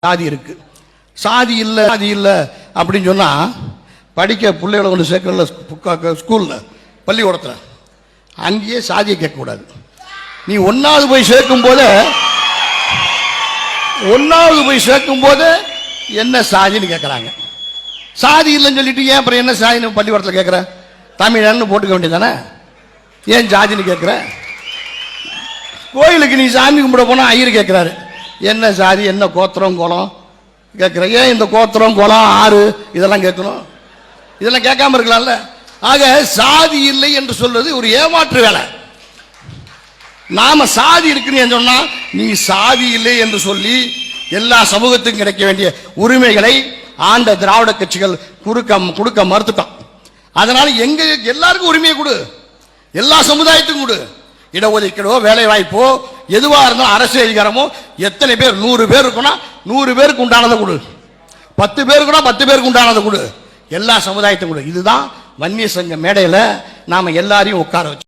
சாதி இருக்கு, சாதி இல்லை அப்படின்னு சொன்னா படிக்க பிள்ளைகளை ஒன்று சேர்க்கல ஸ்கூல்ல பள்ளிக்கூடத்தில் அங்கேயே சாதியை கேட்கக்கூடாது. நீ ஒன்னாவது போய் சேர்க்கும் போது என்ன சாதின்னு கேட்குறாங்க. சாதி இல்லைன்னு சொல்லிட்டு ஏன் அப்புறம் என்ன சாதின்னு பள்ளிக்கூடத்தில் கேட்குற? தமிழன்னு போட்டுக்க வேண்டியதானே, ஏன் ஜாதின்னு கேட்குற? கோயிலுக்கு நீ சாமி கும்பிட போனால் ஐயர் கேட்குறாரு, என்ன சாதி, என்ன கோத்திரம் குலம் கேட்குற? ஏன் இந்த கோத்திரம் குலம் ஆறு இதெல்லாம் கேட்கணும்? இதெல்லாம் கேட்காம இருக்கலாம்ல. ஆக சாதி இல்லை என்று சொல்வது ஒரு ஏமாற்று வேலை. நாம சாதி இருக்குன்னு சொன்னா நீ சாதி இல்லை என்று சொல்லி எல்லா சமூகத்துக்கும் கிடைக்க வேண்டிய உரிமைகளை ஆண்ட திராவிட கட்சிகள் கொடுக்க மறுத்துட்டோம். அதனால எங்க எல்லாருக்கும் உரிமையை கொடு, எல்லா சமுதாயத்துக்கும் கொடு. இடஒதுக்கீடோ வேலை வாய்ப்போ எதுவாக இருந்தாலும் அரசு அதிகாரமோ எத்தனை பேர் 100 பேர் இருக்குன்னா 100 பேருக்கு உண்டானதை கொடு, 10 பேருக்குன்னா 10 பேருக்கு உண்டானதை கொடு, எல்லா சமுதாயத்துக்கும் கொடு. இதுதான் வன்னிய சங்க மேடையில் நாம எல்லாரையும் உட்கார வச்சு